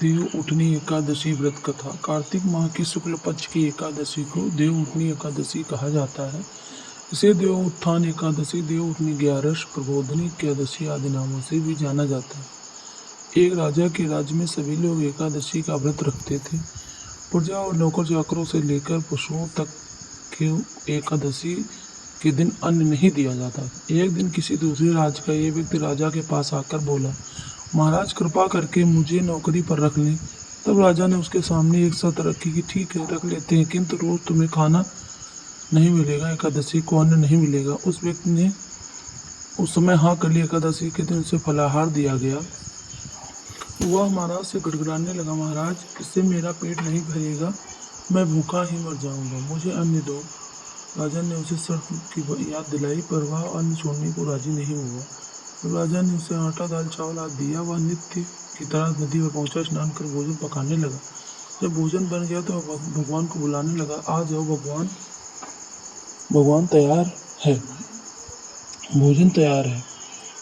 देव उठनी एकादशी व्रत कथा। कार्तिक माह की शुक्ल पक्ष की एकादशी को देव उठनी एकादशी कहा जाता है। इसे देव उत्थान एकादशी, देव उठनी ग्यारस, प्रबोधनी एकादशी आदि नामों से भी जाना जाता है। एक राजा के राज्य में सभी लोग एकादशी का व्रत रखते थे। प्रजा और नौकर चाकरों से लेकर पशुओं तक के एकादशी के दिन अन्न नहीं दिया जाता। एक दिन किसी दूसरे राज्य का एक व्यक्ति राजा के पास आकर बोला, महाराज कृपा करके मुझे नौकरी पर रख लें। तब राजा ने उसके सामने एक शर्त रखी कि ठीक है, रख लेते हैं, किंतु रोज तुम्हें खाना नहीं मिलेगा, एकादशी को अन्न नहीं मिलेगा। उस व्यक्ति ने उस समय हाँ कर ली। एकादशी के दिन उसे फलाहार दिया गया। वह महाराज से गड़गड़ाने लगा, महाराज इससे मेरा पेट नहीं भरेगा, मैं भूखा ही मर जाऊंगा, मुझे अन्न दो। राजा ने उसे शर्त की याद दिलाई, पर वह अन्न छोड़ने को राजी नहीं हुआ। जब राजा ने उसे आटा दाल चावल आदि दिया, वह नित्य की तरह नदी पर पहुंचा, स्नान कर भोजन पकाने लगा। जब भोजन बन गया तो भगवान को बुलाने लगा, आ जाओ भगवान, भगवान तैयार है, भोजन तैयार है।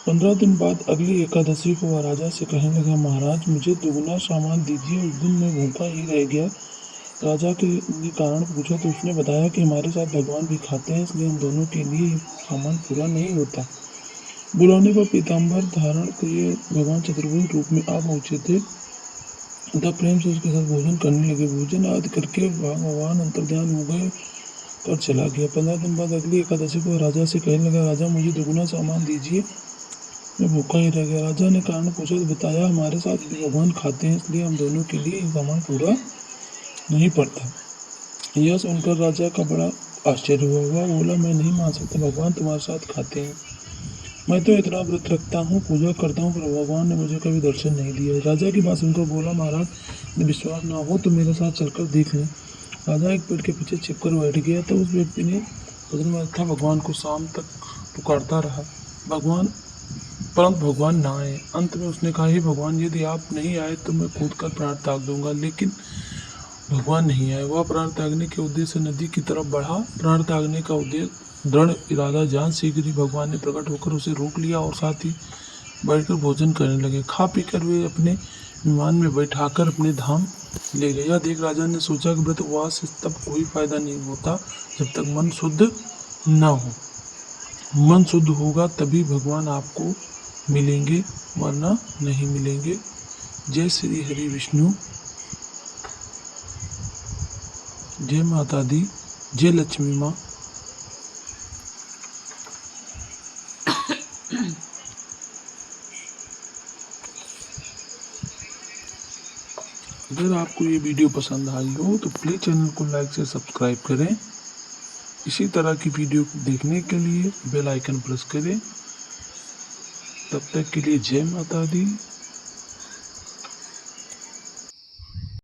15 दिन बाद अगली एकादशी को वह राजा से कहने लगा, महाराज मुझे दुगना सामान दीजिए, उस दिन मैं भूखा ही रह गया। राजा के ने कारण पूछा तो उसने बताया कि हमारे साथ भगवान भी खाते हैं, इसलिए हम दोनों के लिए सामान पूरा नहीं होता। बुलाने पर पीताम्बर धारण किए भगवान चतुर्भुज रूप में आ पहुंचे थे तथा प्रेम से उसके साथ भोजन करने लगे। भोजन आदि करके भगवान अंतर्ध्यान हो गए और चला गया। 15 दिन बाद अगली एकादशी को राजा से कहने लगा, राजा मुझे दुगना सामान दीजिए, मैं भूखा ही रह गया। राजा ने कारण पूछा तो बताया, हमारे साथ भी भगवान खाते हैं, इसलिए हम दोनों के लिए सामान पूरा नहीं पड़ता। यह सुनकर राजा का बड़ा आश्चर्य हुआ। वह बोला, मैं नहीं मान सकता, भगवान तुम्हारे साथ खाते हैं। मैं तो इतना व्रत रखता हूँ, पूजा करता हूँ, पर भगवान ने मुझे कभी दर्शन नहीं दिया। राजा की बात सुनकर बोला, महाराज यदि विश्वास ना हो तो मेरे साथ चलकर देख लें। राजा एक पेड़ के पीछे छिपकर बैठ गया। तो उस व्यक्ति ने भजन में था भगवान को शाम तक पुकारता रहा, परंतु भगवान ना आए। अंत में उसने कहा, हे भगवान, यदि आप नहीं आए तो मैं कूद कर प्राण त्याग दूंगा। लेकिन भगवान नहीं आए। वह प्राण त्यागने के उद्देश्य से नदी की तरफ बढ़ा। प्राण त्यागने का उद्देश्य दृढ़ इरादा जान शीघ्र ही भगवान ने प्रकट होकर उसे रोक लिया और साथ ही बैठकर भोजन करने लगे। खा पीकर वे अपने विमान में बैठाकर अपने धाम ले गए। यह देख राजा ने सोचा कि व्रत उपवास से तब कोई फायदा नहीं होता जब तक मन शुद्ध न हो। मन शुद्ध होगा तभी भगवान आपको मिलेंगे, वरना नहीं मिलेंगे। जय श्री हरि विष्णु, जय माता दी, जय लक्ष्मी माँ। अगर आपको ये वीडियो पसंद आई हो तो प्लीज़ चैनल को लाइक से सब्सक्राइब करें। इसी तरह की वीडियो देखने के लिए बेल आइकन प्रेस करें। तब तक के लिए जय माता दी।